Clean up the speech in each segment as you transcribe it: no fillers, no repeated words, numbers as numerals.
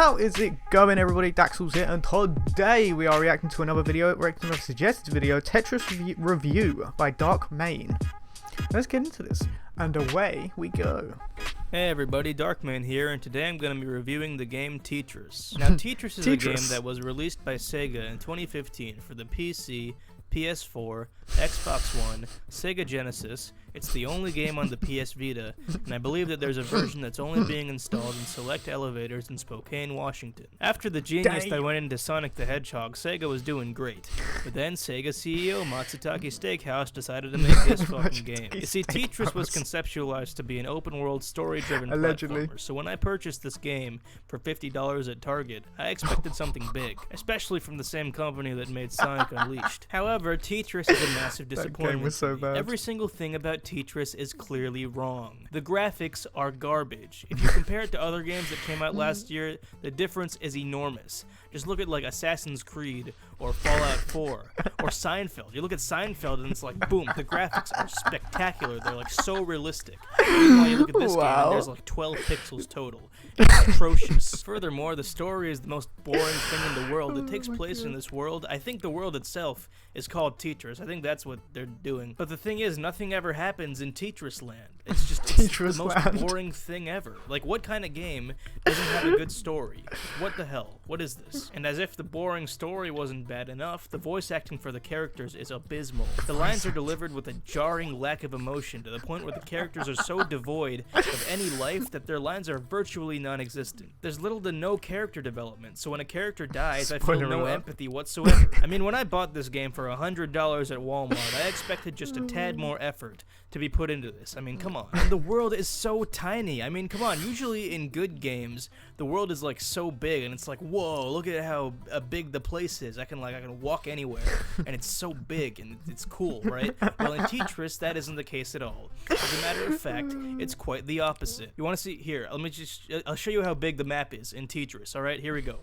How is it going, everybody? Daxellz here, and today we are reacting to another suggested video, Tetris review by Darkk. Let's get into this, and away we go. Hey everybody, Darkk here, and today I'm going to be reviewing the game Tetris. Now, Tetris is a game that was released by Sega in 2015 for the PC, PS4, Xbox One, Sega Genesis. It's the only game on the PS Vita, and I believe that there's a version that's only being installed in select elevators in Spokane, Washington. After the genius that went into Sonic the Hedgehog, Sega was doing great. But then Sega CEO Matsutake Steakhouse decided to make this fucking game. You see, Tetris was conceptualized to be an open-world, story-driven platformer, so when I purchased this game for $50 at Target, I expected something big, especially from the same company that made Sonic Unleashed. However, Tetris is a massive disappointment. That game was so bad. Every single thing about Tetris is clearly wrong. The graphics are garbage. If you compare it to other games that came out last year, the difference is enormous. Just look at like Assassin's Creed or Fallout 4 or Seinfeld. You look at Seinfeld and it's like, boom, the graphics are spectacular. They're like so realistic. Meanwhile, you look at this game and there's like 12 pixels total. It's atrocious. Furthermore, the story is the most boring thing in the world. It takes place in this world. I think the world itself is called Tetris. I think that's what they're doing. But the thing is, nothing ever happens in Tetris land. It's just the most boring thing ever. Like, what kind of game doesn't have a good story? What the hell? What is this? And as if the boring story wasn't bad enough, the voice acting for the characters is abysmal. The lines are delivered with a jarring lack of emotion, to the point where the characters are so devoid of any life that their lines are virtually non-existent. There's little to no character development, so when a character dies, I feel no empathy whatsoever. I mean, when I bought this game for $100 at Walmart, I expected just a tad more effort to be put into this. I mean, come on. And the world is so tiny. I mean, come on. Usually in good games, the world is like so big, and it's like, whoa, look at how big the place is. I can walk anywhere, and it's so big, and it's cool, right? Well, in Tetris, that isn't the case at all. As a matter of fact, it's quite the opposite. You want to see? Here, I'll show you how big the map is in Tetris. All right, here we go.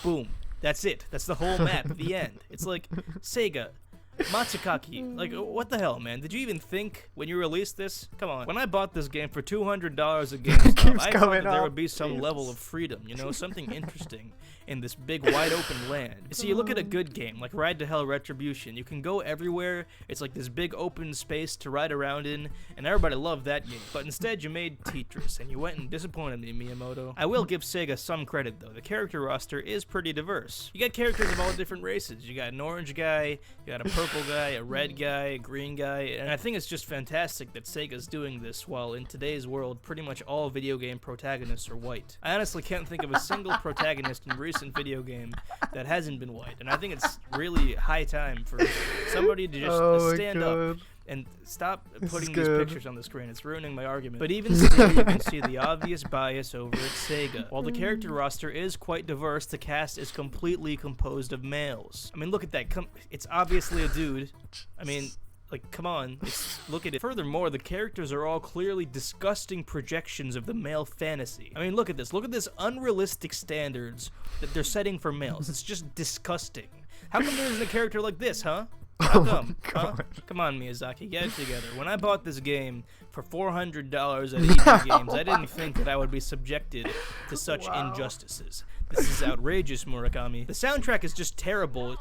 Boom. That's it. That's the whole map. The end. It's like, Sega, Matsukaki, like, what the hell, man? Did you even think when you released this? Come on. When I bought this game for $200 at GameStop, I thought that there would be some level of freedom, you know, something interesting in this big, wide-open land. You see, you look at a good game, like Ride to Hell Retribution. You can go everywhere. It's like this big open space to ride around in, and everybody loved that game. But instead, you made Tetris, and you went and disappointed me, Miyamoto. I will give Sega some credit, though. The character roster is pretty diverse. You got characters of all different races. You got an orange guy, you got a purple guy, a red guy, a green guy, and I think it's just fantastic that Sega's doing this, while in today's world, pretty much all video game protagonists are white. I honestly can't think of a single protagonist in recent video game that hasn't been white, and I think it's really high time for somebody to just stand up and stop putting these pictures on the screen. It's ruining my argument. But even still, you can see the obvious bias over at Sega. While the character roster is quite diverse, the cast is completely composed of males. I mean, look at that. It's obviously a dude. I mean, like, come on, look at it. Furthermore, the characters are all clearly disgusting projections of the male fantasy. I mean, look at this. Look at this unrealistic standards that they're setting for males. It's just disgusting. How come there isn't a character like this, huh? How come? Huh? Come on, Miyazaki, get it together. When I bought this game for $400 at EB Games, I didn't think that I would be subjected to such injustices. This is outrageous, Murakami. The soundtrack is just terrible.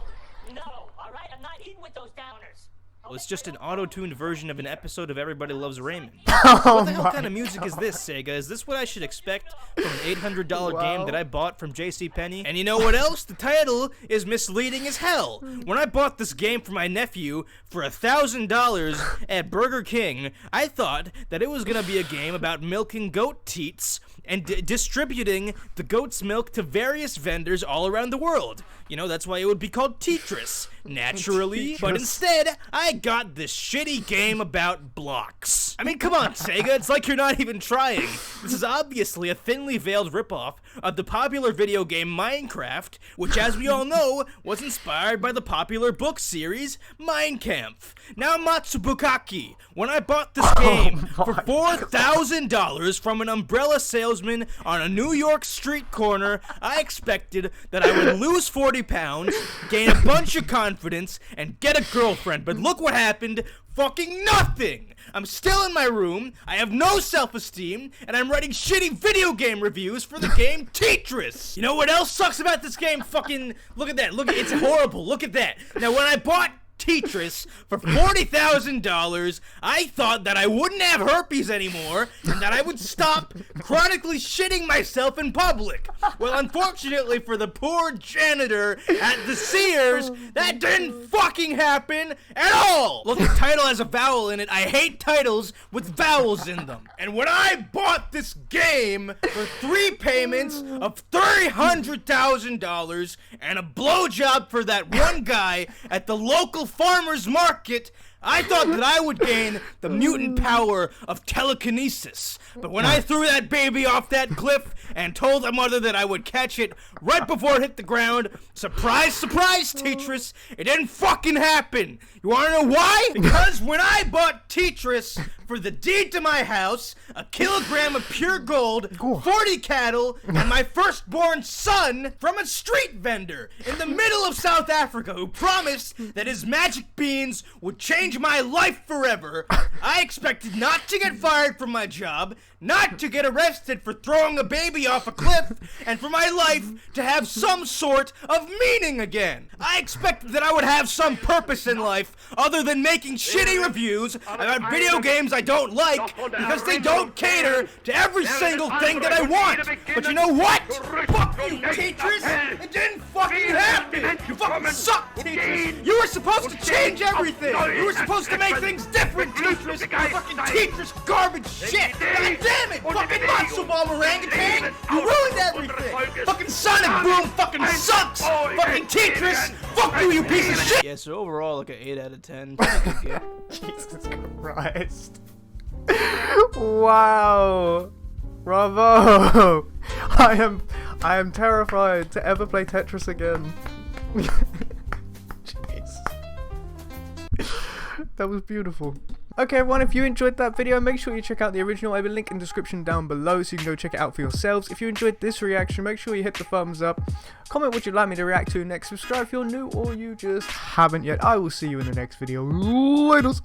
No, alright? I'm not in with those downers. It's just an auto-tuned version of an episode of Everybody Loves Raymond. What the hell kind of music is this, Sega? Is this what I should expect from an $800 game that I bought from JCPenney? And you know what else? The title is misleading as hell. When I bought this game for my nephew for $1,000 at Burger King, I thought that it was gonna be a game about milking goat teats and distributing the goat's milk to various vendors all around the world. You know, that's why it would be called Tetris, naturally. But instead, I got this shitty game about blocks. I mean, come on, Sega, it's like you're not even trying. This is obviously a thinly veiled ripoff of the popular video game Minecraft, which, as we all know, was inspired by the popular book series Mein Kampf. Now, Matsubukaki, when I bought this game for $4,000 from an umbrella salesman on a New York street corner, I expected that I would lose 40 pounds, gain a bunch of confidence, and get a girlfriend. But look what happened. fucking nothing. I'm still in my room, I have no self-esteem, and I'm writing shitty video game reviews for the game Tetris. You know what else sucks about this game? Fucking, look at that, it's horrible, look at that. Now when I bought Tetris for $40,000, I thought that I wouldn't have herpes anymore and that I would stop chronically shitting myself in public. Well, unfortunately for the poor janitor at the Sears, that didn't fucking happen at all. Look, the title has a vowel in it. I hate titles with vowels in them. And when I bought this game for 3 payments of $300,000 and a blowjob for that one guy at the local farmer's market, I thought that I would gain the mutant power of telekinesis. But when I threw that baby off that cliff and told the mother that I would catch it right before it hit the ground, surprise, surprise, Tetris, it didn't fucking happen. You wanna know why? Because when I bought Tetris for the deed to my house, a kilogram of pure gold, 40 cattle, and my firstborn son from a street vendor in the middle of South Africa who promised that his magic beans would change my life forever, I expected not to get fired from my job, not to get arrested for throwing a baby off a cliff, and for my life to have some sort of meaning again. I expected that I would have some purpose in life other than making shitty reviews about video games I don't like because they don't cater to every single thing that I want. But you know what? Fuck you, Tetris! It didn't fucking happen! You fucking suck, Tetris! You were supposed to change everything! You were supposed to make things different, Tetris! You fucking Tetris garbage shit! God damn it! Fucking matzo ball orangutan! You ruined everything! Fucking Sonic Boom fucking sucks! Fucking Tetris! Fuck you, you piece of shit! Yeah, so overall, like an 8 out of 10. Jesus Christ. Wow. Bravo. I am terrified to ever play Tetris again. Jeez. That was beautiful. Okay everyone, if you enjoyed that video, make sure you check out the original. I have a link in the description down below so you can go check it out for yourselves. If you enjoyed this reaction, make sure you hit the thumbs up. Comment what you'd like me to react to next. Subscribe if you're new or you just haven't yet. I will see you in the next video. Laters.